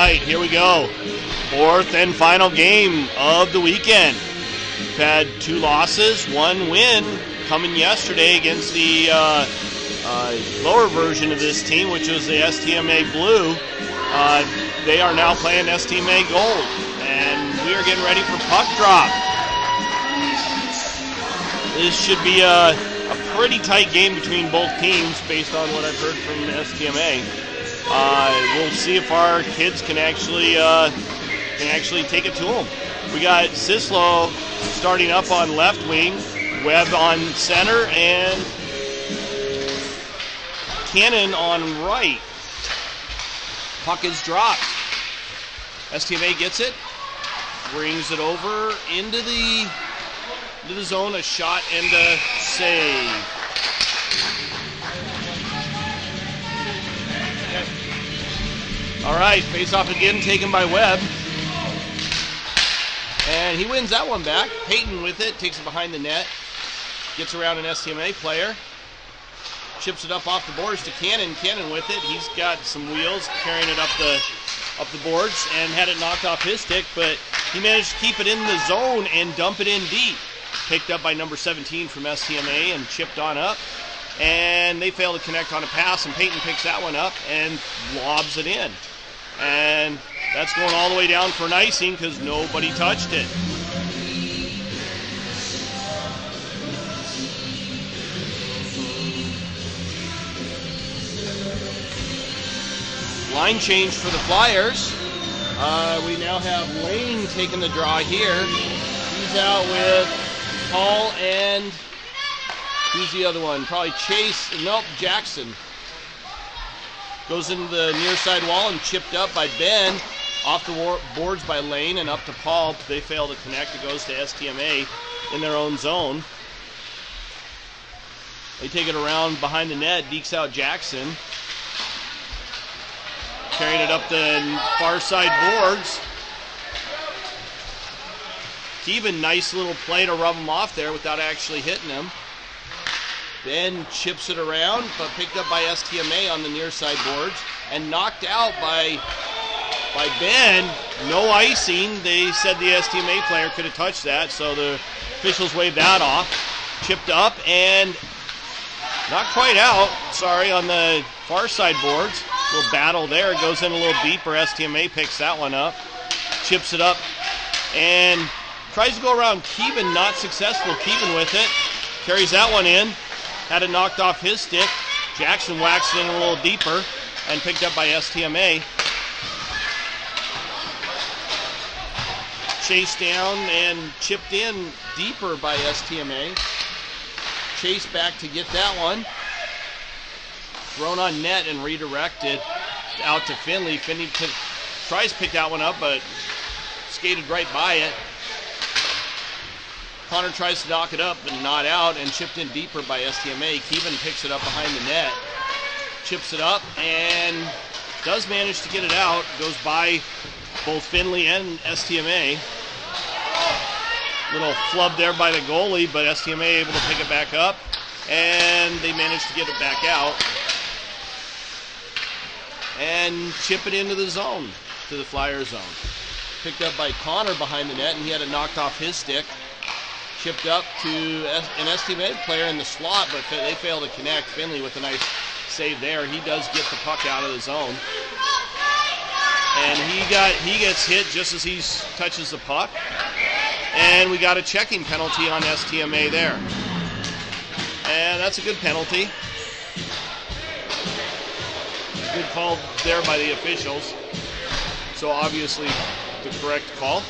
right, here we go. Fourth and final game of the weekend. We've had 2 losses, 1 win coming yesterday against the lower version of this team, which was the STMA Blue. They are now playing STMA Gold, and we are getting ready for puck drop. This should be a pretty tight game between both teams based on what I've heard from the STMA. We'll see if our kids can actually take it to them. We got Sislo starting up on left wing, Webb on center, and Cannon on right. Puck is dropped. STMA gets it, brings it over into the zone, a shot and a save. All right, face-off again taken by Webb. And he wins that one back. Peyton with it, takes it behind the net. Gets around an STMA player. Chips it up off the boards to Cannon. Cannon with it. He's got some wheels, carrying it up the boards, and had it knocked off his stick, but he managed to keep it in the zone and dump it in deep. Picked up by number 17 from STMA and chipped on up. And they fail to connect on a pass, and Peyton picks that one up and lobs it in. And that's going all the way down for an icing because nobody touched it. Line change for the Flyers. We now have Lane taking the draw here. He's out with Paul and who's the other one? Probably Chase. Nope, Jackson. Goes into the near side wall and chipped up by Ben. Off the boards by Lane and up to Paul. They fail to connect. It goes to STMA in their own zone. They take it around behind the net. Dekes out Jackson. Carrying it up the far side boards. Keevan, nice little play to rub him off there without actually hitting him. Ben chips it around, but picked up by STMA on the near side boards and knocked out by Ben. No icing. They said the STMA player could have touched that, so the officials waved that off. Chipped up and not quite out, on the far side boards. A little battle there. It goes in a little deeper. STMA picks that one up. Chips it up and tries to go around Keevan. Not successful. Keevan with it. Carries that one in. Had it knocked off his stick. Jackson whacks it in a little deeper and picked up by STMA. Chased down and chipped in deeper by STMA. Chase back to get that one. Thrown on net and redirected out to Finley. Finley tries to pick that one up, but skated right by it. Connor tries to knock it up, but not out, and chipped in deeper by STMA. Keevan picks it up behind the net. Chips it up and does manage to get it out. Goes by both Finley and STMA. Little flub there by the goalie, but STMA able to pick it back up, and they managed to get it back out and chip it into the zone, to the Flyer zone. Picked up by Connor behind the net, and he had it knocked off his stick. Chipped up to an STMA player in the slot, but they fail to connect. Finley with a nice save there. He does get the puck out of the zone. And he gets hit just as he touches the puck. And we got a checking penalty on STMA there. And that's a good penalty. Good call there by the officials. So obviously the correct call.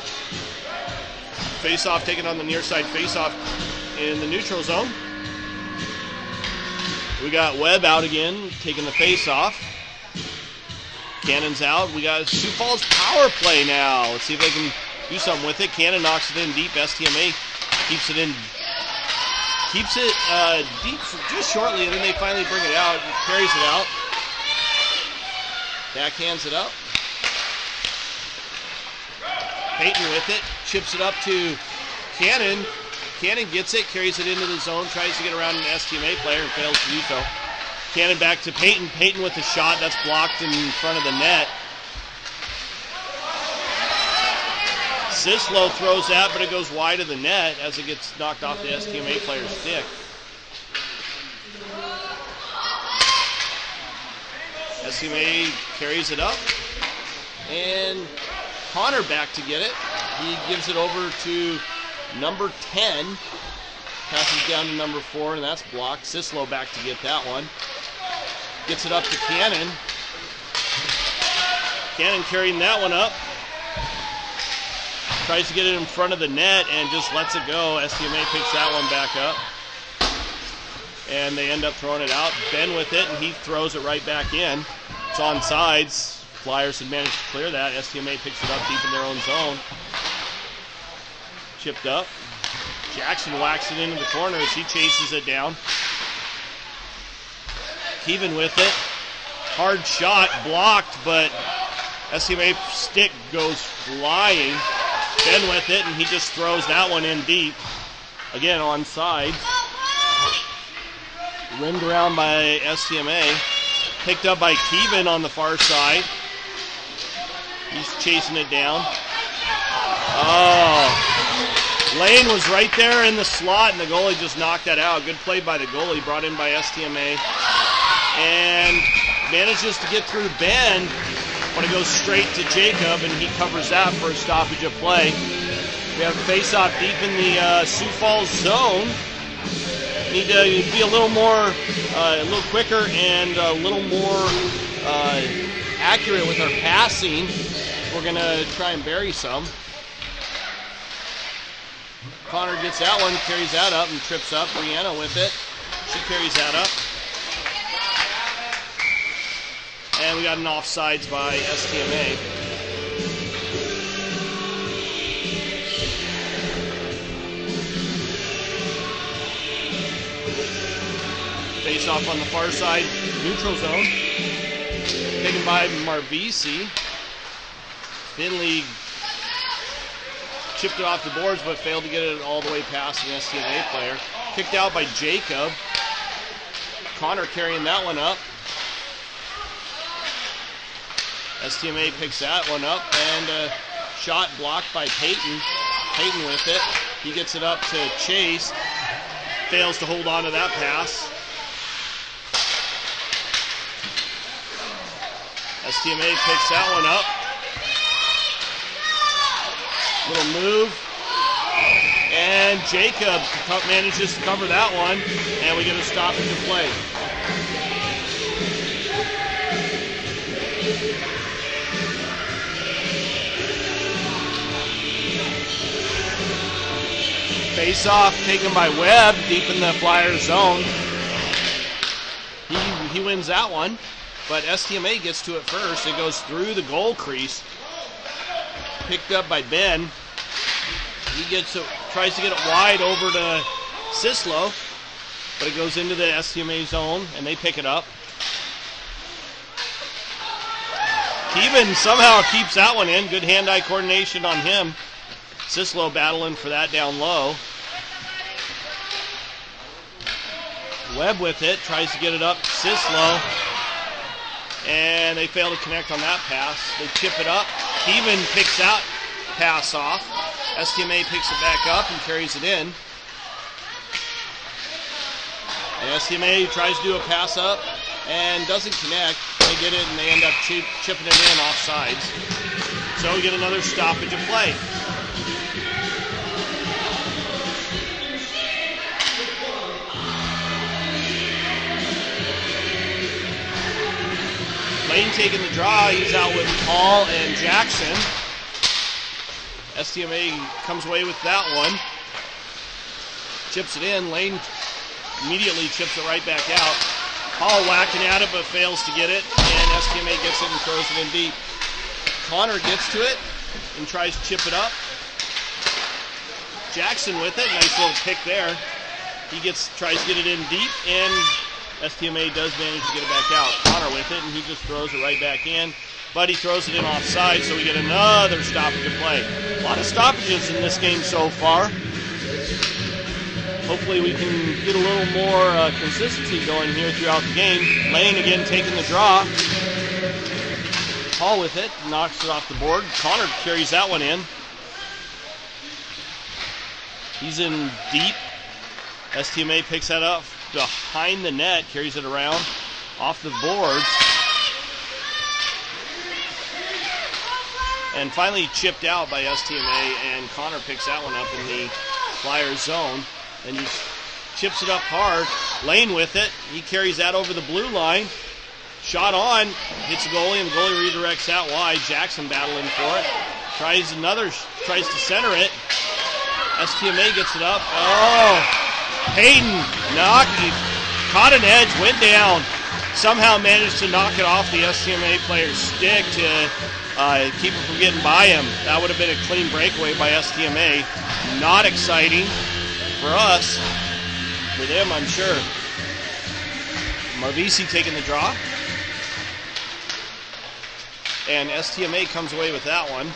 Face-off taken on the near side face-off in the neutral zone. We got Webb out again, taking the face-off. Cannon's out. We got Sioux Falls power play now. Let's see if they can do something with it. Cannon knocks it in deep. STMA keeps it deep just shortly, and then they finally bring it out. Carries it out. Backhands it up. Peyton with it. Chips it up to Cannon. Cannon gets it, carries it into the zone, tries to get around an STMA player and fails to do so. Cannon back to Peyton. Peyton with the shot. That's blocked in front of the net. Sislo throws that, but it goes wide of the net as it gets knocked off the STMA player's stick. STMA carries it up, and Connor back to get it. He gives it over to number 10, passes down to number 4, and that's blocked. Sislo back to get that one. Gets it up to Cannon. Cannon carrying that one up. Tries to get it in front of the net and just lets it go. STMA picks that one back up. And they end up throwing it out. Ben with it, and he throws it right back in. It's on sides. Flyers had managed to clear that. STMA picks it up deep in their own zone. Chipped up. Jackson whacks it into the corner as he chases it down. Keevan with it. Hard shot, blocked, but STMA stick goes flying. Ben with it, and he just throws that one in deep. Again, on sides. Rimmed around by STMA. Picked up by Keevan on the far side. He's chasing it down. Oh. Lane was right there in the slot, and the goalie just knocked that out. Good play by the goalie, brought in by STMA. And manages to get through Ben, but it goes straight to Jacob, and he covers that for a stoppage of play. We have a face-off deep in the Sioux Falls zone. Need to be a little more, a little quicker and a little more accurate with our passing. We're going to try and bury some. Connor gets that one, carries that up, and trips up. Brianna with it. She carries that up. And we got an offsides by STMA. Face off on the far side, neutral zone. Taken by Marvisi. Finley chipped it off the boards, but failed to get it all the way past an STMA player. Kicked out by Jacob. Connor carrying that one up. STMA picks that one up, and a shot blocked by Peyton. Peyton with it. He gets it up to Chase. Fails to hold on to that pass. STMA picks that one up. Little move. And Jacob manages to cover that one, and we get a stoppage of play. Face-off taken by Webb deep in the Flyers zone. He wins that one, but STMA gets to it first. It goes through the goal crease. Picked up by Ben. He tries to get it wide over to Sislo, but it goes into the STMA zone, and they pick it up. Keevan somehow keeps that one in. Good hand-eye coordination on him. Sislo battling for that down low. Webb with it, tries to get it up. Sislo. And they fail to connect on that pass. They chip it up. Keevan picks that pass off. STMA picks it back up and carries it in. And STMA tries to do a pass up and doesn't connect. They get it and they end up chipping it in off sides. So we get another stoppage of play. Lane taking the draw. He's out with Paul and Jackson. STMA comes away with that one. Chips it in. Lane immediately chips it right back out. Paul whacking at it but fails to get it. And STMA gets it and throws it in deep. Connor gets to it and tries to chip it up. Jackson with it. Nice little pick there. He tries to get it in deep, and STMA does manage to get it back out. Connor with it, and he just throws it right back in. But he throws it in offside, so we get another stoppage of play. A lot of stoppages in this game so far. Hopefully we can get a little more consistency going here throughout the game. Lane again taking the draw. Paul with it, knocks it off the board. Connor carries that one in. He's in deep. STMA picks that up behind the net, carries it around off the boards. And finally chipped out by STMA, and Connor picks that one up in the Flyers zone. And just chips it up hard. Lane with it. He carries that over the blue line. Shot on. Hits the goalie, and the goalie redirects that wide. Jackson battling for it. Tries to center it. STMA gets it up. Oh! Payton caught an edge, went down. Somehow managed to knock it off the STMA player's stick to keep it from getting by him. That would have been a clean breakaway by STMA. Not exciting for us. For them, I'm sure. Marvisi taking the draw. And STMA comes away with that one.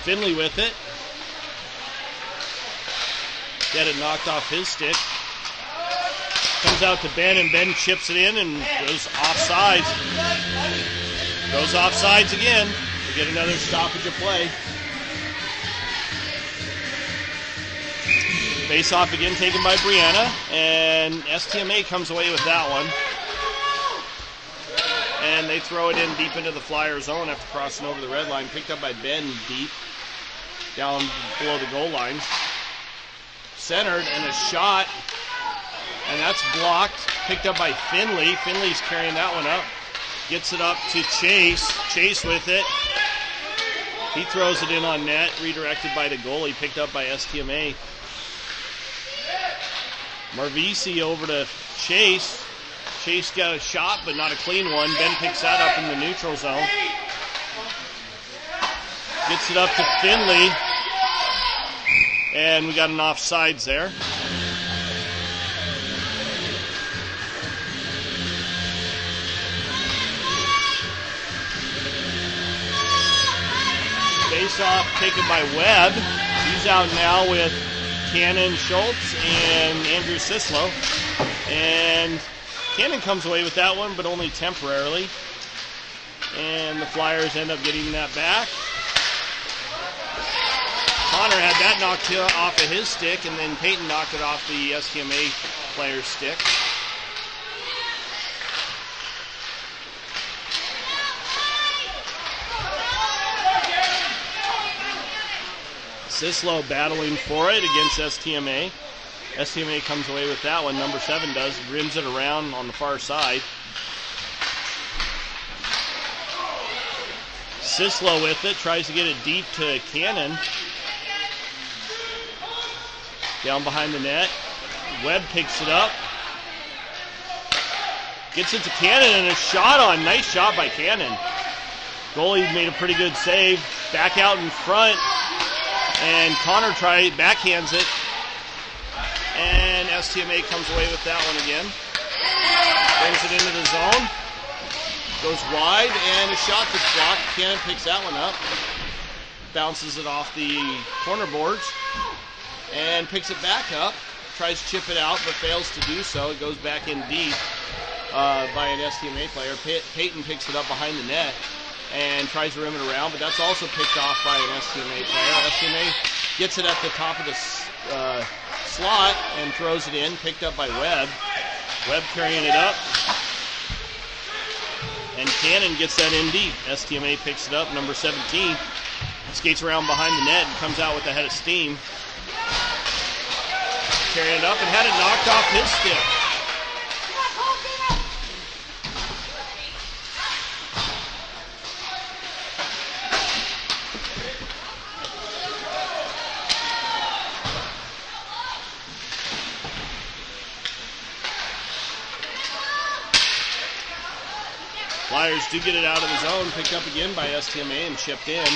Finley with it. Get it knocked off his stick. Comes out to Ben, and Ben chips it in and goes offsides. Goes offsides again. We get another stoppage of play. Face off again taken by Brianna, and STMA comes away with that one. And they throw it in deep into the Flyer zone after crossing over the red line. Picked up by Ben deep, down below the goal line. Centered, and a shot, and that's blocked. Picked up by Finley. Finley's carrying that one up. Gets it up to Chase. Chase with it. He throws it in on net, redirected by the goalie, picked up by STMA. Marvisi over to Chase. Chase got a shot, but not a clean one. Ben picks that up in the neutral zone. Gets it up to Finley. And we got an offsides there. Face-off taken by Webb. He's out now with Cannon, Schultz, and Andrew Sislo. And Cannon comes away with that one, but only temporarily. And the Flyers end up getting that back. Connor had that knocked off of his stick, and then Peyton knocked it off the STMA player's stick. Sislo battling for it against STMA. STMA comes away with that one. Number 7 does. Rims it around on the far side. Sislo with it. Tries to get it deep to Cannon. Down behind the net. Webb picks it up. Gets it to Cannon, and a shot on. Nice shot by Cannon. Goalie made a pretty good save. Back out in front. And Connor backhands it. And STMA comes away with that one again. Brings it into the zone. Goes wide, and a shot that's blocked. Cannon picks that one up. Bounces it off the corner boards. And picks it back up. Tries to chip it out, but fails to do so. It goes back in deep by an STMA player. Peyton picks it up behind the net and tries to rim it around, but that's also picked off by an STMA player. STMA gets it at the top of the slot and throws it in, picked up by Webb. Webb carrying it up. And Cannon gets that in deep. STMA picks it up, number 17. Skates around behind the net and comes out with a head of steam. Carrying it up and had it knocked off his stick. Flyers do get it out of the zone, picked up again by STMA and chipped in.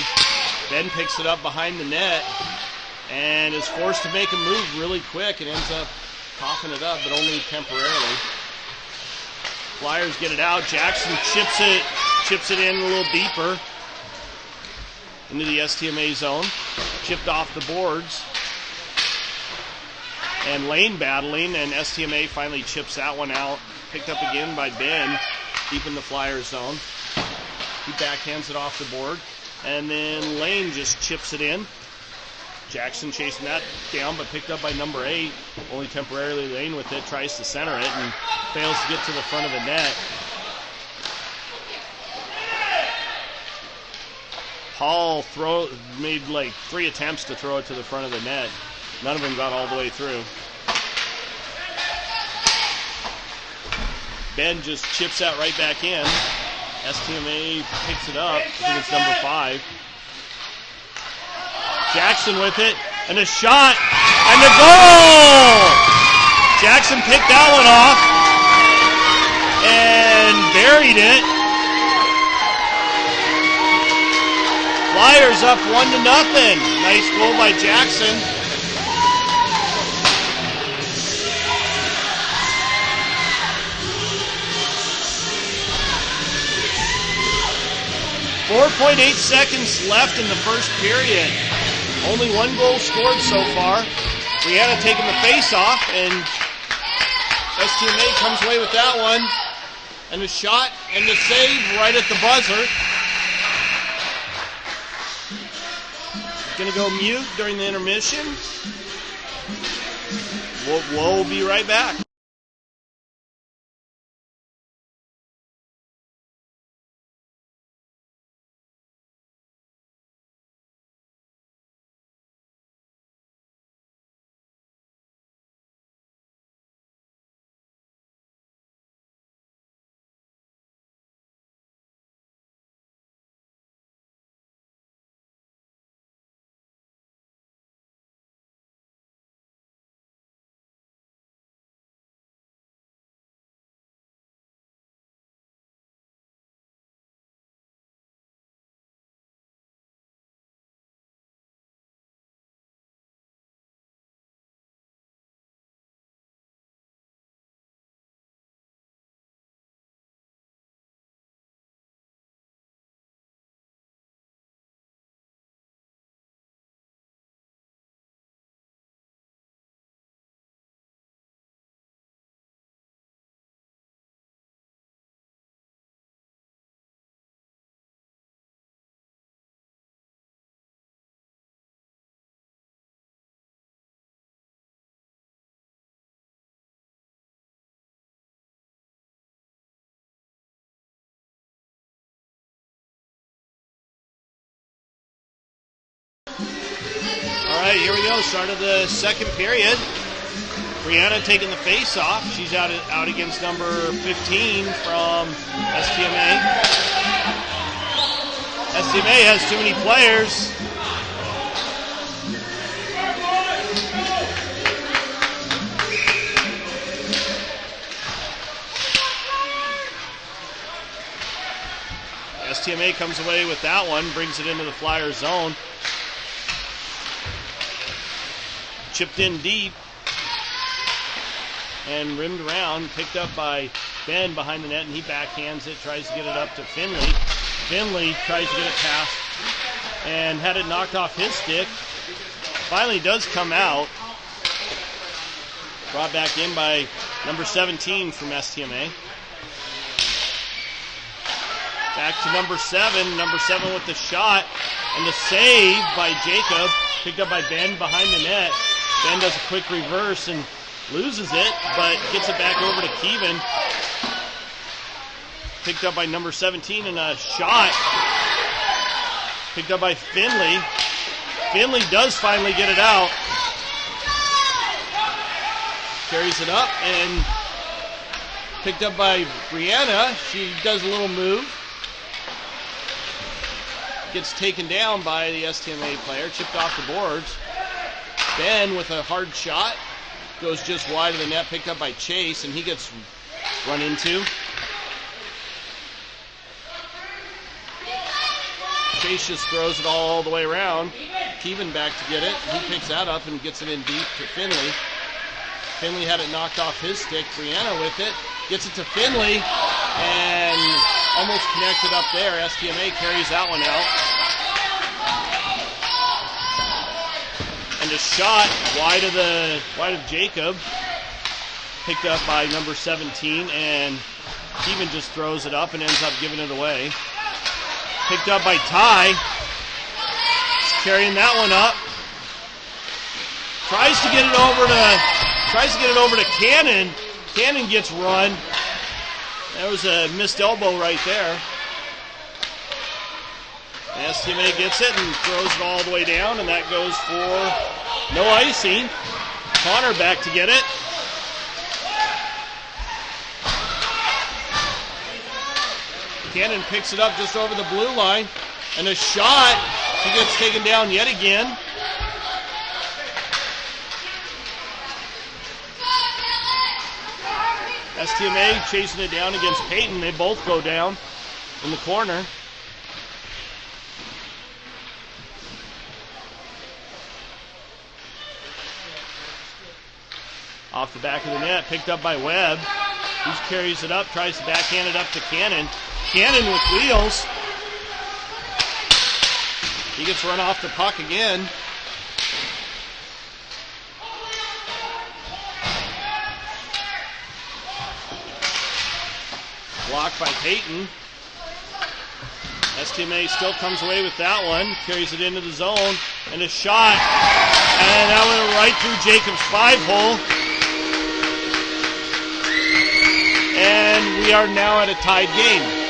Ben picks it up behind the net and is forced to make a move really quick and ends up coughing it up, but only temporarily. Flyers get it out. Jackson chips it in a little deeper into the STMA zone. Chipped off the boards. And Lane battling, and STMA finally chips that one out picked up again by Ben, deep in the Flyers zone. He backhands it off the board, and then Lane just chips it in. Jackson chasing that down, but picked up by number 8. Only temporarily. Lane with it, tries to center it, and fails to get to the front of the net. Hall made like 3 attempts to throw it to the front of the net. None of them got all the way through. Ben just chips that right back in. STMA picks it up. I think it's number 5. Jackson with it, and a shot, and a goal! Jackson picked that one off and buried it. Flyers up 1-0. Nice goal by Jackson. .8 seconds left in the first period. Only 1 goal scored so far. Brianna taking the face-off, and STMA comes away with that one. And the shot and the save right at the buzzer. Going to go mute during the intermission. We'll be right back. All right, here we go. Start of the second period. Brianna taking the face off. She's out against number 15 from STMA. STMA has too many players. STMA comes away with that one, brings it into the Flyers zone. Chipped in deep and rimmed around, picked up by Ben behind the net, and he backhands it, tries to get it up to Finley. Finley tries to get it past and had it knocked off his stick. Finally does come out. Brought back in by number 17 from STMA. Back to number 7. Number 7 with the shot and the save by Jacob. Picked up by Ben behind the net. Ben does a quick reverse and loses it, but gets it back over to Keevan. Picked up by number 17 and a shot. Picked up by Finley. Finley does finally get it out. Carries it up and picked up by Brianna. She does a little move. Gets taken down by the STMA player, chipped off the boards. Ben with a hard shot, goes just wide of the net, picked up by Chase, and he gets run into. Chase just throws it all the way around. Keevan back to get it. He picks that up and gets it in deep to Finley. Finley had it knocked off his stick. Brianna with it, gets it to Finley, and almost connected up there. STMA carries that one out. And a shot wide of Jacob. picked up by number 17, and Keevan just throws it up and ends up giving it away. Picked up by Ty. He's carrying that one up. Tries to get it over to Cannon. Cannon gets run. That was a missed elbow right there. And STMA gets it and throws it all the way down, and that goes for no icing. Connor back to get it. Cannon picks it up just over the blue line, and a shot. He gets taken down yet again. STMA chasing it down against Peyton. They both go down in the corner. Off the back of the net, picked up by Webb. He carries it up, tries to backhand it up to Cannon. Cannon with wheels. He gets run off the puck again. Blocked by Peyton. STMA still comes away with that one. Carries it into the zone. And a shot. And that went right through Jacob's 5-hole. And we are now at a tied game.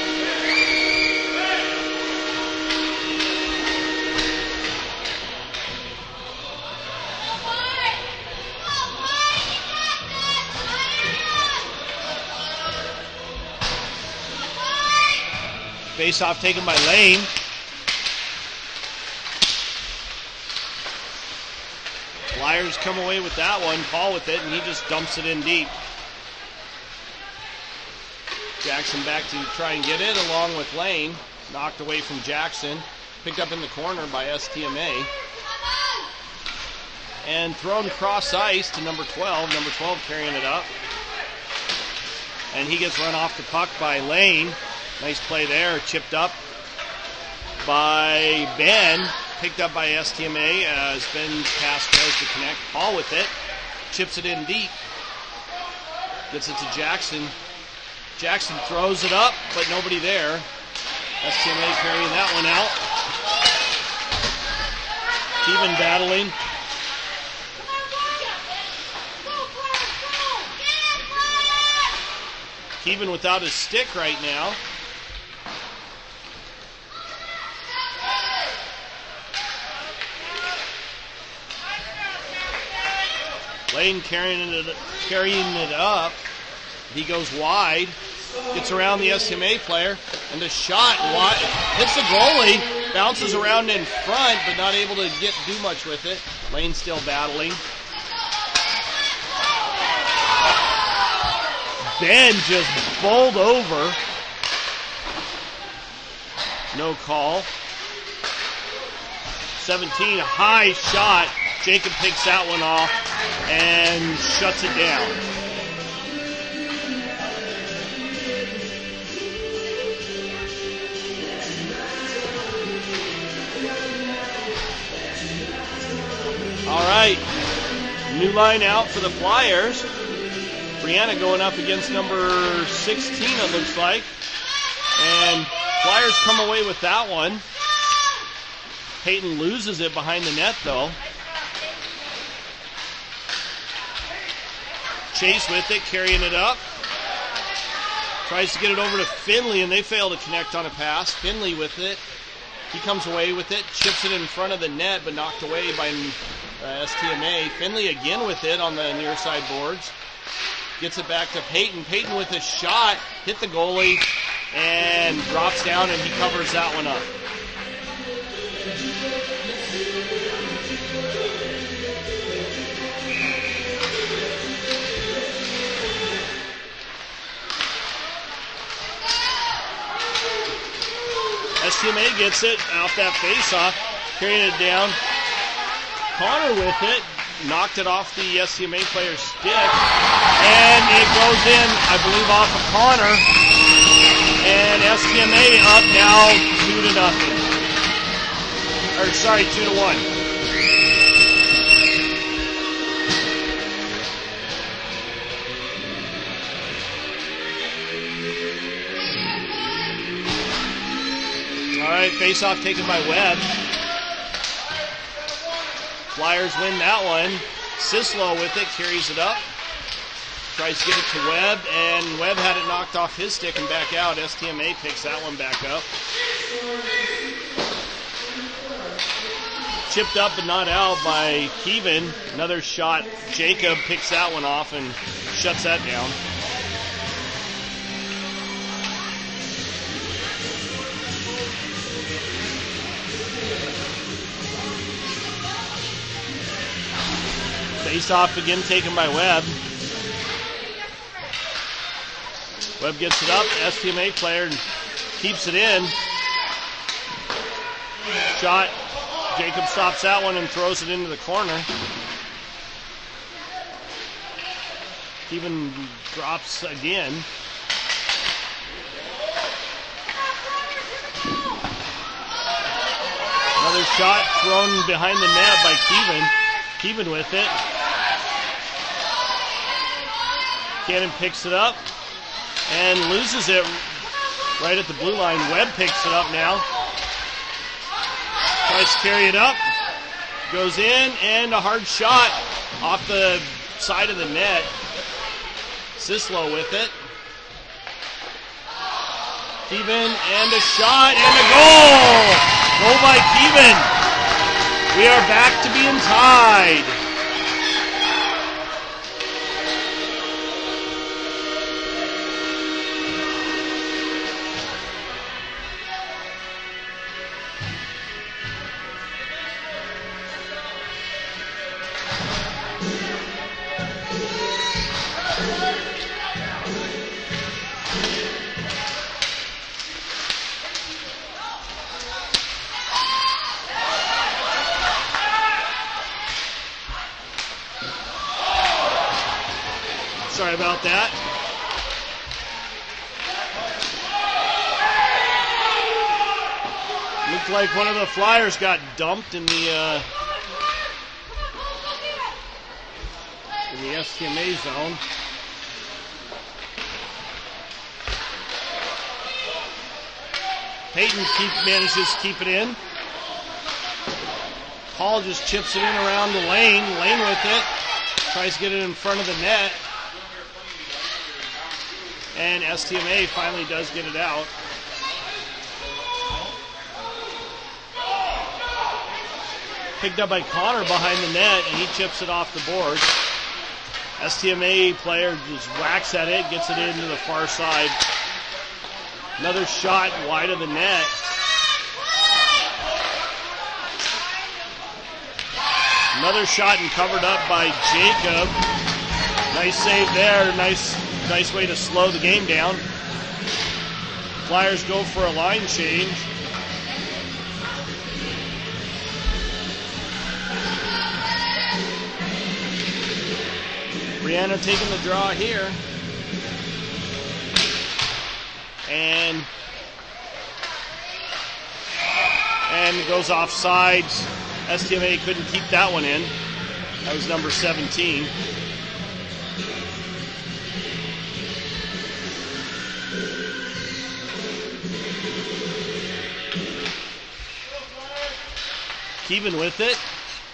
Face-off taken by Lane. Flyers come away with that one. Paul with it, and he just dumps it in deep. Jackson back to try and get it along with Lane. Knocked away from Jackson. Picked up in the corner by STMA. And thrown cross ice to number 12. Number 12 carrying it up. And he gets run off the puck by Lane. Nice play there. Chipped up by Ben. Picked up by STMA as Ben pass tries to connect. Paul with it. Chips it in deep. Gets it to Jackson. Jackson throws it up, but nobody there. STMA carrying that one out. Keevan battling. Keevan without his stick right now. Lane carrying it up. He goes wide. Gets around the STMA player. And the shot hits the goalie. Bounces around in front, but not able to do much with it. Lane still battling. Ben just bowled over. No call. 17, high shot. Jacob picks that one off and shuts it down. All right, new line out for the Flyers. Brianna going up against number 16, it looks like. And Flyers come away with that one. Peyton loses it behind the net, though. Chase with it, carrying it up. Tries to get it over to Finley, and they fail to connect on a pass. Finley with it. He comes away with it, chips it in front of the net, but knocked away by STMA. Finley again with it on the near side boards. Gets it back to Peyton. Peyton with a shot, hit the goalie, and drops down, and he covers that one up. STMA gets it off that face-off, carrying it down. Connor with it, knocked it off the STMA player's stick, and it goes in, I believe, off of Connor. And STMA up now 2-0. Or sorry, 2-1. All right, face-off taken by Webb. Flyers win that one. Sislo with it, carries it up. Tries to get it to Webb, and Webb had it knocked off his stick and back out. STMA picks that one back up. Chipped up but not out by Keevan. Another shot. Jacob picks that one off and shuts that down. Face off again taken by Webb. Webb gets it up. STMA player keeps it in. Shot. Jacob stops that one and throws it into the corner. Keevan drops again. Another shot thrown behind the net by Keevan. Keevan with it. Cannon picks it up and loses it right at the blue line. Webb picks it up now. Tries to carry it up. Goes in, and a hard shot off the side of the net. Sislo with it. Keevan, and a shot, and a goal! Goal by Keevan. We are back to being tied. Sorry about that. Looked like one of the Flyers got dumped in the STMA zone. Peyton manages to keep it in. Paul just chips it in around the lane. Lane with it. Tries to get it in front of the net. And STMA finally does get it out. Picked up by Connor behind the net, and he chips it off the board. STMA player just whacks at it, gets it into the far side. Another shot wide of the net. Another shot and covered up by Jacob. Nice save there. Nice way to slow the game down. Flyers go for a line change. Brianna taking the draw here. And it goes off sides. STMA couldn't keep that one in. That was number 17. Keevan with it,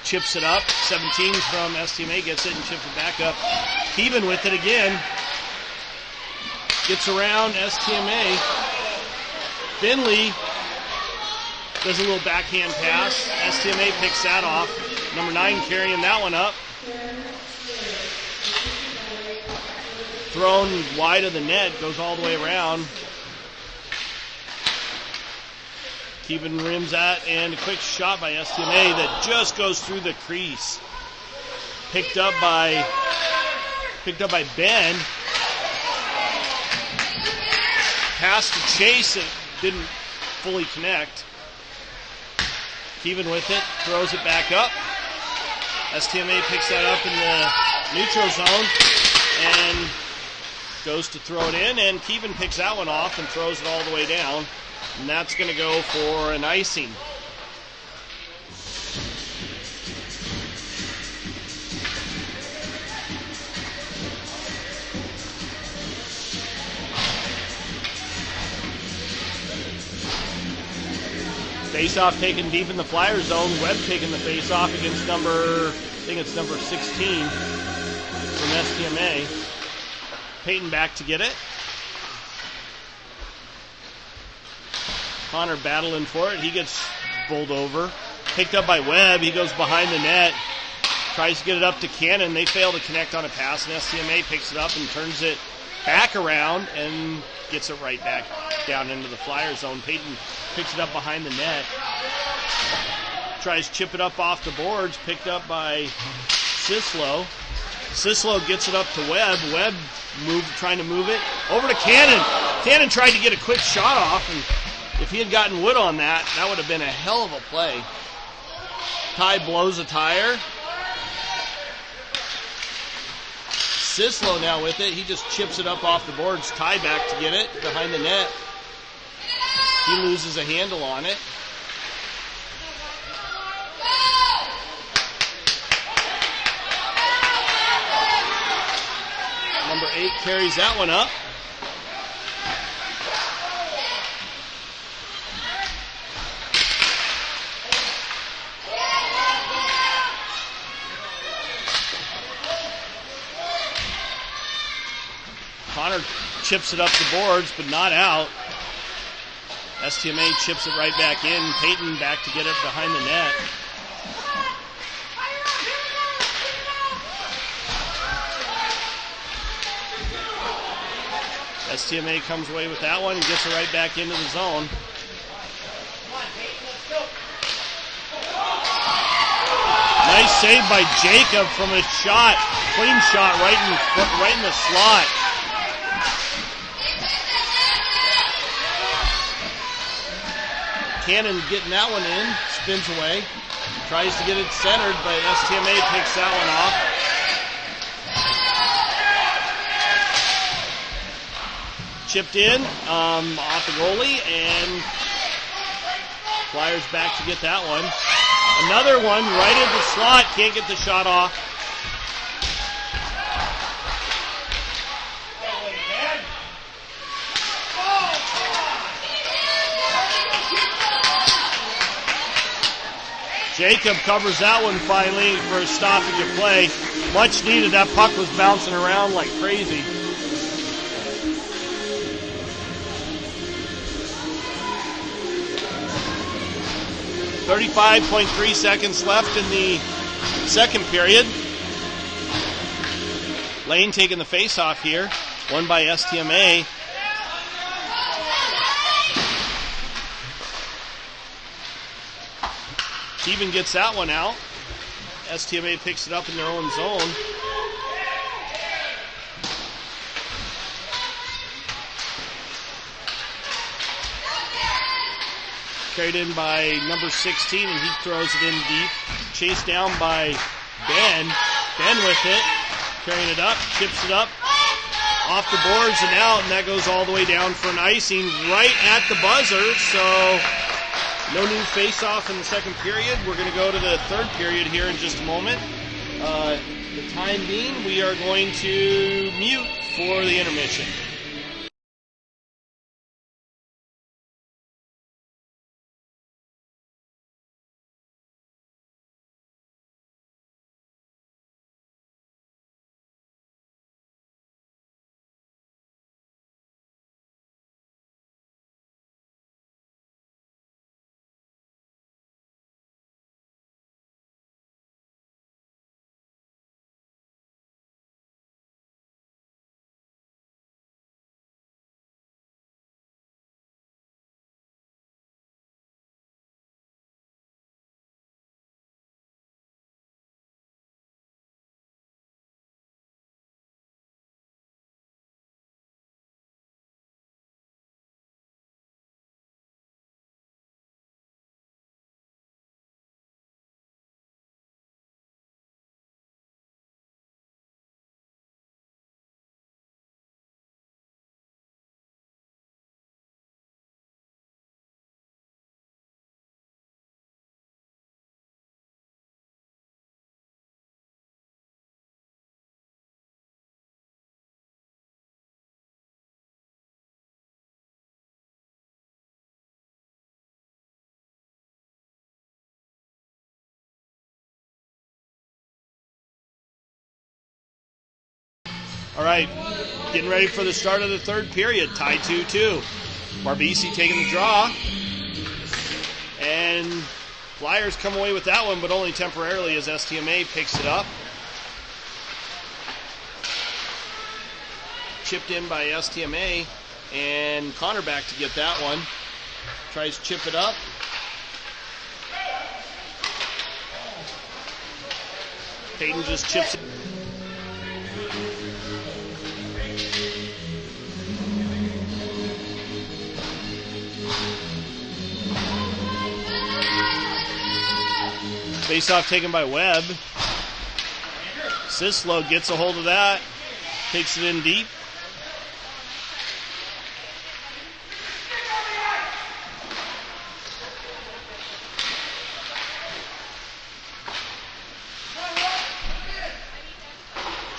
chips it up. 17 from STMA gets it and chips it back up. Keevan with it again. Gets around STMA. Finley does a little backhand pass. STMA picks that off. Number 9 carrying that one up. Thrown wide of the net, goes all the way around. Keevan rims that, and a quick shot by STMA that just goes through the crease. Picked up by Ben. Pass to Chase, it didn't fully connect. Keevan with it, throws it back up. STMA picks that up in the neutral zone and goes to throw it in, and Keevan picks that one off and throws it all the way down. And that's going to go for an icing. Face-off taken deep in the Flyer zone. Webb taking the face-off against number 16 from STMA. Peyton back to get it. Connor battling for it. He gets bowled over. Picked up by Webb. He goes behind the net. Tries to get it up to Cannon. They fail to connect on a pass, and STMA picks it up and turns it back around and gets it right back down into the Flyer zone. Peyton picks it up behind the net. Tries to chip it up off the boards. Picked up by Sislo. Sislo gets it up to Webb. Webb trying to move it over to Cannon. Cannon tried to get a quick shot off, and if he had gotten wood on that, that would have been a hell of a play. Ty blows a tire. Sislo now with it. He just chips it up off the boards. Ty back to get it behind the net. He loses a handle on it. Number 8 carries that one up. Connor chips it up the boards, but not out. STMA chips it right back in. Peyton back to get it behind the net. STMA comes away with that one and gets it right back into the zone. Nice save by Jacob from a shot, clean shot right in the slot. Cannon getting that one in, spins away, tries to get it centered, but STMA takes that one off. Chipped in off the goalie, and Flyers back to get that one. Another one right in the slot, can't get the shot off. Jacob covers that one finally for a stoppage of play. Much needed. That puck was bouncing around like crazy. .3 seconds left in the second period. Lane taking the face-off here. Won by STMA. Steven gets that one out. STMA picks it up in their own zone. Carried in by number 16, and he throws it in deep. Chased down by Ben. Ben with it. Carrying it up, chips it up. Off the boards and out, and that goes all the way down for an icing right at the buzzer. So no new face-off in the second period. We're going to go to the third period here in just a moment. The time being, we are going to mute for the intermission. All right, getting ready for the start of the third period. Tied 2-2. Marbisi taking the draw. And Flyers come away with that one, but only temporarily as STMA picks it up. Chipped in by STMA, and Connor back to get that one. Tries to chip it up. Peyton just chips it. Face-off taken by Webb. Sislo gets a hold of that. Takes it in deep.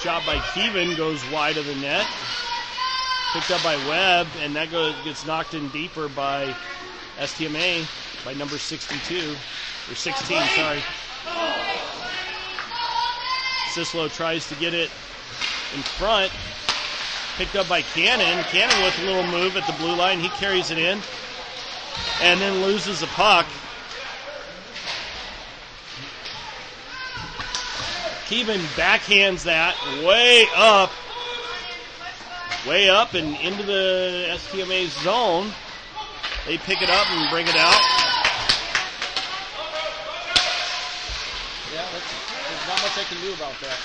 Shot by Keevan goes wide of the net. Picked up by Webb, and that gets knocked in deeper by STMA by number 62. Or 16, sorry. Sislo tries to get it in front. Picked up by Cannon. Cannon with a little move at the blue line. He carries it in. And then loses the puck. Keevan backhands that way up. Way up and into the STMA zone. They pick it up and bring it out. Yeah, there's not much I can do about that.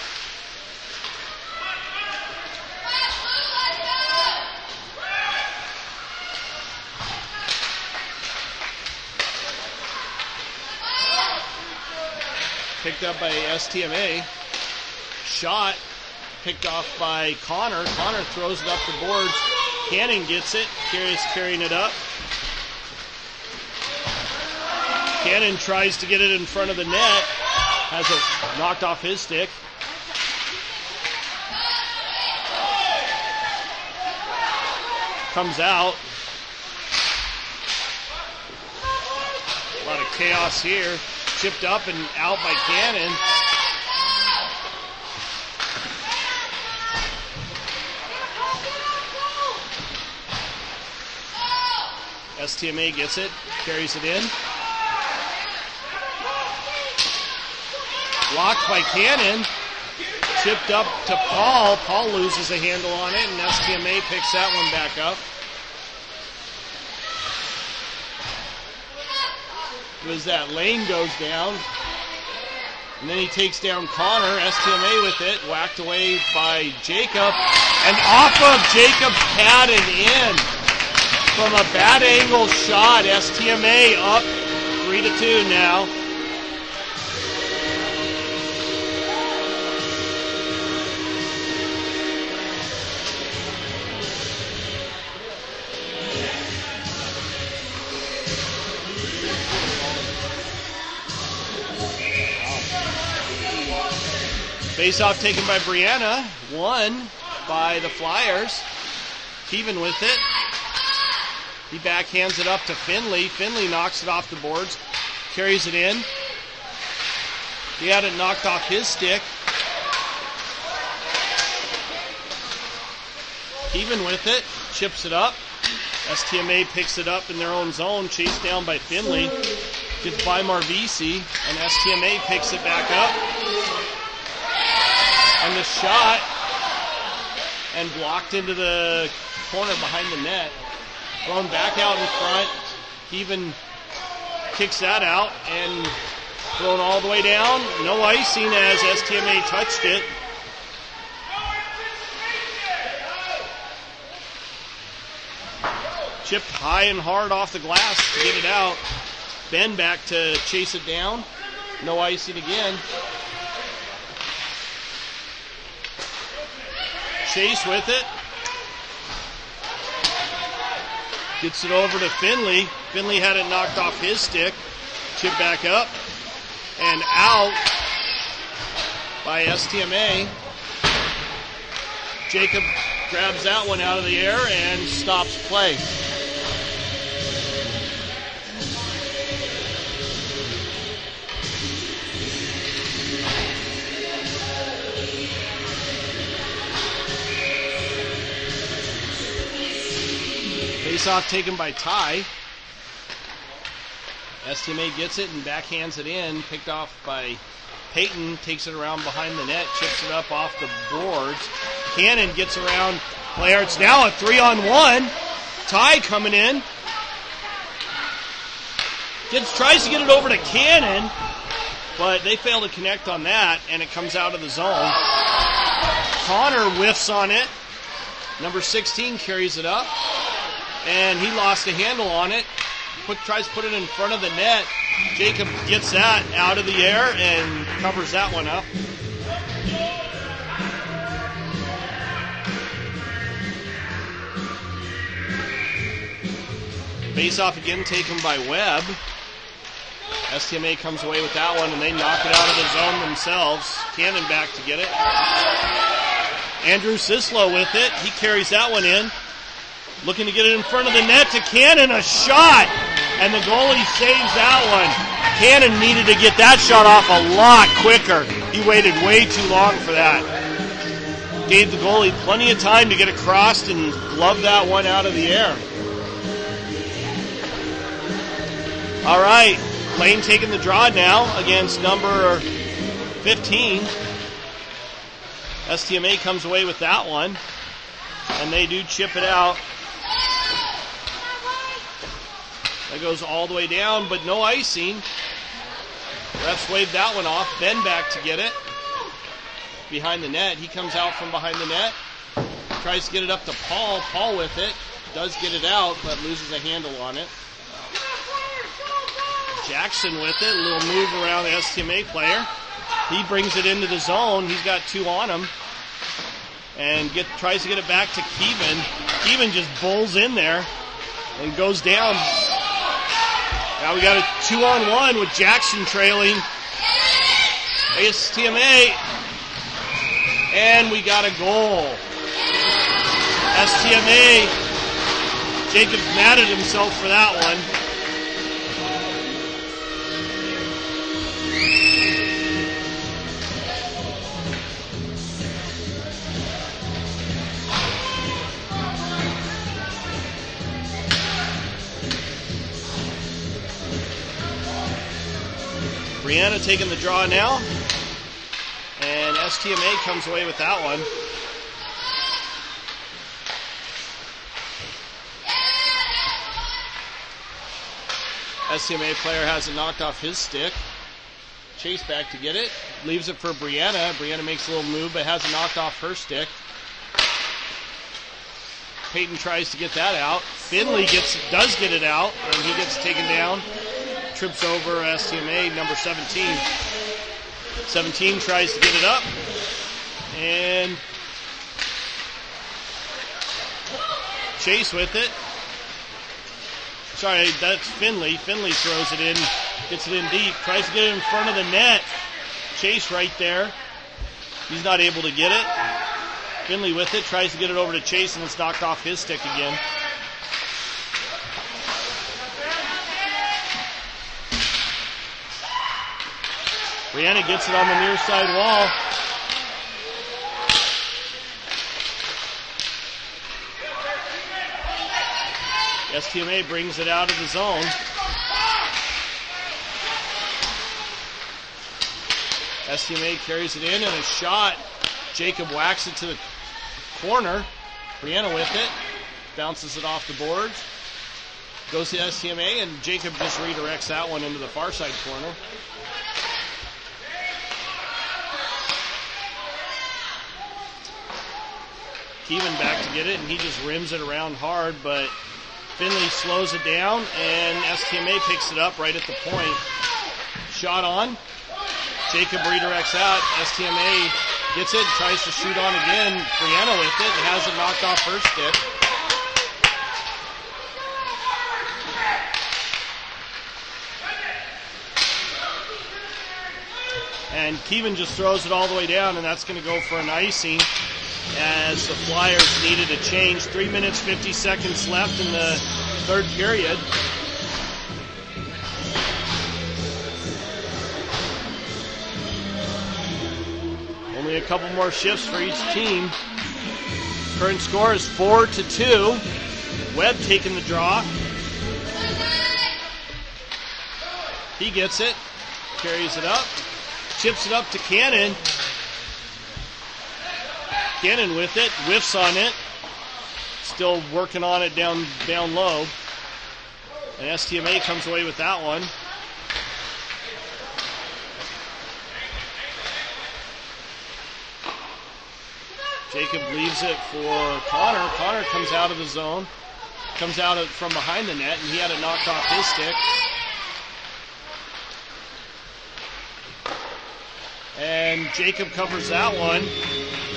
Picked up by STMA. Shot picked off by Connor. Connor throws it up the boards. Cannon gets it. Carrying it up. Cannon tries to get it in front of the net. Has it knocked off his stick. Comes out. A lot of chaos here. Chipped up and out by Cannon. STMA gets it. Carries it in. Blocked by Cannon. Chipped up to Paul. Paul loses a handle on it, and STMA picks that one back up. Was that Lane goes down. And then he takes down Connor. STMA with it. Whacked away by Jacob. And off of Jacob's pad and in. From a bad angle shot. STMA up 3-2 now. Face-off taken by Brianna. Won by the Flyers. Keevan with it. He backhands it up to Finley. Finley knocks it off the boards. Carries it in. He had it knocked off his stick. Keevan with it. Chips it up. STMA picks it up in their own zone. Chased down by Finley. Gets by Marvisi. And STMA picks it back up. And the shot, and blocked into the corner behind the net. Thrown back out in front. Keevan kicks that out and thrown all the way down. No icing as STMA touched it. Chipped high and hard off the glass to get it out. Ben back to chase it down. No icing again. Chase with it. Gets it over to Finley. Finley had it knocked off his stick. Chip back up. And out by STMA. Jacob grabs that one out of the air and stops play. Face-off taken by Ty. STMA gets it and backhands it in. Picked off by Peyton. Takes it around behind the net. Chips it up off the boards. Cannon gets around player. It's now a 3-on-1. Ty coming in. Tries to get it over to Cannon, but they fail to connect on that, and it comes out of the zone. Connor whiffs on it. Number 16 carries it up, and he lost a handle on it. Tries to put it in front of the net. Jacob gets that out of the air and covers that one up. Face-off again taken by Webb. STMA comes away with that one, and they knock it out of the zone themselves. Cannon back to get it. Andrew Sislow with it. He carries that one in. Looking to get it in front of the net to Cannon. A shot! And the goalie saves that one. Cannon needed to get that shot off a lot quicker. He waited way too long for that. Gave the goalie plenty of time to get across and glove that one out of the air. All right, Lane taking the draw now against number 15. STMA comes away with that one, and they do chip it out. That goes all the way down, but no icing. Refs waved that one off. Ben back to get it. Behind the net. He comes out from behind the net. Tries to get it up to Paul. Paul with it. Does get it out, but loses a handle on it. Jackson with it. A little move around the STMA player. He brings it into the zone. He's got two on him. And tries to get it back to Keevan. Keevan just bowls in there and goes down. Now we got a 2-on-1 with Jackson trailing STMA. And we got a goal. STMA. Jacob's mad at himself for that one. Brianna taking the draw now, and STMA comes away with that one. STMA player has it knocked off his stick. Chase back to get it, leaves it for Brianna. Brianna makes a little move, but has it knocked off her stick. Peyton tries to get that out. Finley does get it out, and he gets taken down. Trips over STMA, number 17. 17 tries to get it up. And Chase with it. Sorry, that's Finley. Finley throws it in, gets it in deep, tries to get it in front of the net. Chase right there. He's not able to get it. Finley with it, tries to get it over to Chase, and it's knocked off his stick again. Brianna gets it on the near side wall. STMA brings it out of the zone. STMA carries it in, and a shot. Jacob whacks it to the corner. Brianna with it. Bounces it off the boards. Goes to STMA, and Jacob just redirects that one into the far side corner. Keevan back to get it, and he just rims it around hard, but Finley slows it down, and STMA picks it up right at the point. Shot on. Jacob redirects out. STMA gets it, tries to shoot on again. Brianna with it, and has it knocked off her stick. And Keevan just throws it all the way down, and that's going to go for an icing, as the Flyers needed a change. 3 minutes, 50 seconds left in the third period. Only a couple more shifts for each team. Current score is 4-2. Webb taking the draw. He gets it, carries it up, chips it up to Cannon. Cannon with it, whiffs on it. Still working on it down low. And STMA comes away with that one. Jacob leaves it for Connor. Connor comes out of the zone. Comes out from behind the net, and he had it knocked off his stick. And Jacob covers that one.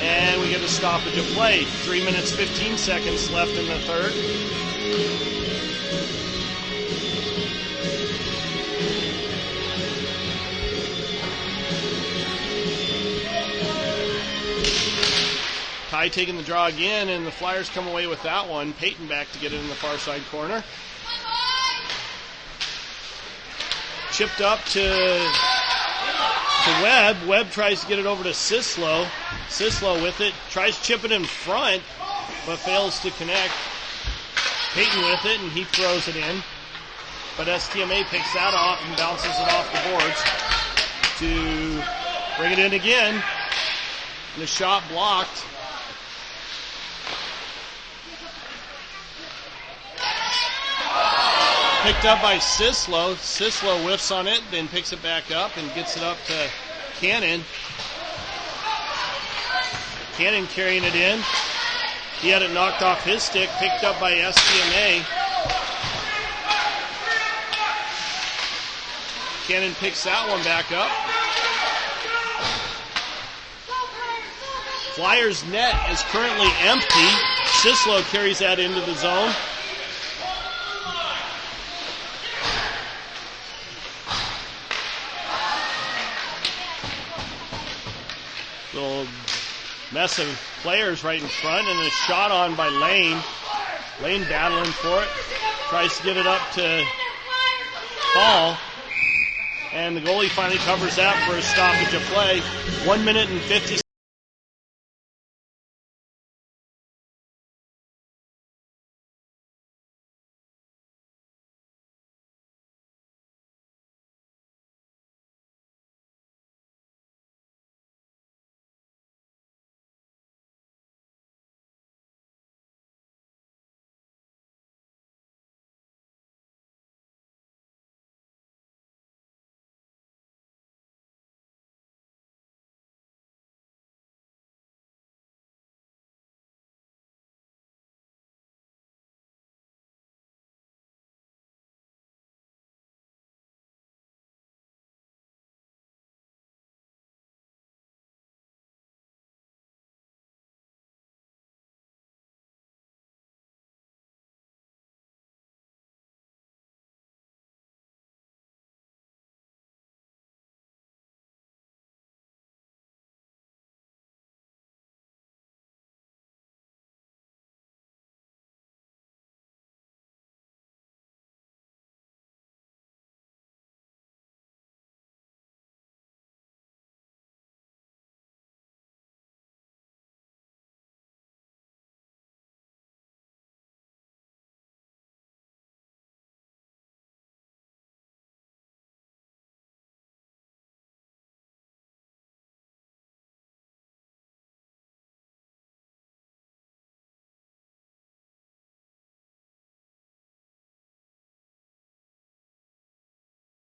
And we get a stoppage of play. 3 minutes, 15 seconds left in the third. Ty taking the draw again, and the Flyers come away with that one. Peyton back to get it in the far side corner. Chipped up to Webb. Webb tries to get it over to Sislo. Sislo with it. Tries to chip it in front, but fails to connect. Peyton with it, and he throws it in. But STMA picks that off and bounces it off the boards to bring it in again. And the shot blocked. Picked up by Sislo. Sislo whiffs on it, then picks it back up and gets it up to Cannon. Cannon carrying it in. He had it knocked off his stick, picked up by STMA. Cannon picks that one back up. Flyers net is currently empty. Sislo carries that into the zone. Little mess of players right in front, and a shot on by Lane. Lane battling for it. Tries to get it up to Paul. And the goalie finally covers that for a stoppage of play. 1 minute and 50 seconds.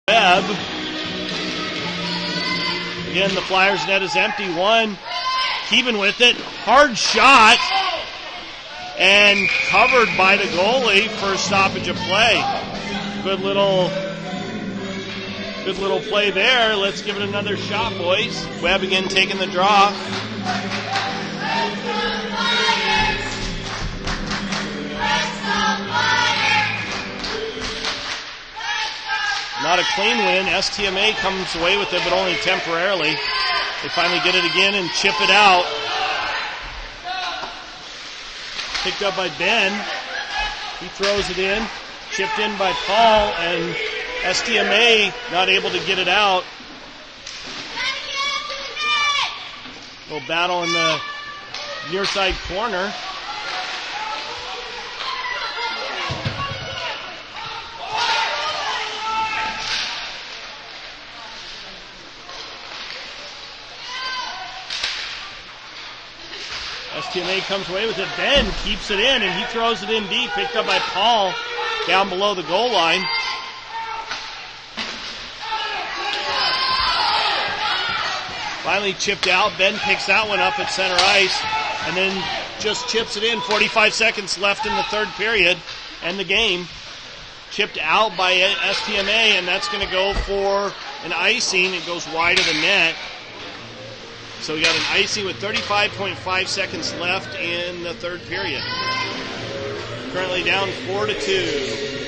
Webb. Again, the Flyers net is empty. One. Keeban with it. Hard shot. And covered by the goalie for a stoppage of play. Good little play there. Let's give it another shot, boys. Webb again taking the draw. Not a clean win. STMA comes away with it, but only temporarily. They finally get it again and chip it out. Picked up by Ben. He throws it in. Chipped in by Paul, and STMA not able to get it out. A little battle in the near side corner. STMA comes away with it. Ben keeps it in, and he throws it in deep. Picked up by Paul down below the goal line. Finally chipped out. Ben picks that one up at center ice, and then just chips it in. 45 seconds left in the third period, and the game. Chipped out by STMA, and that's going to go for an icing. It goes wide of the net. So we got an icing with 35.5 seconds left in the third period. Currently down 4-2.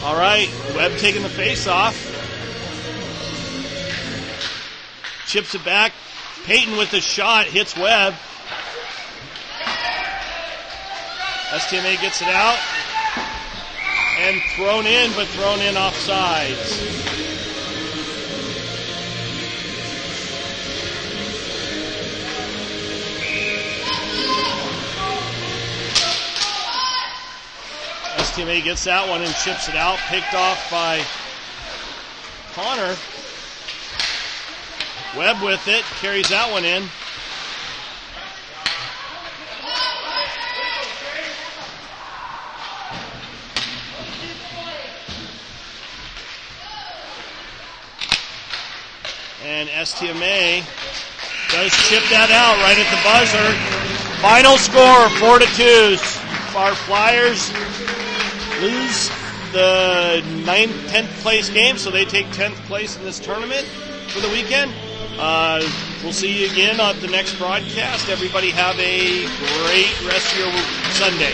All right, Webb taking the face off. Chips it back. Peyton with the shot, hits Webb. STMA gets it out. And thrown in, but thrown in off sides. STMA gets that one and chips it out. Picked off by Connor. Webb with it. Carries that one in. And STMA does chip that out right at the buzzer. Final score, 4-2. Our Flyers lose the 10th place game, so they take 10th place in this tournament for the weekend. We'll see you again on the next broadcast. Everybody have a great rest of your Sunday.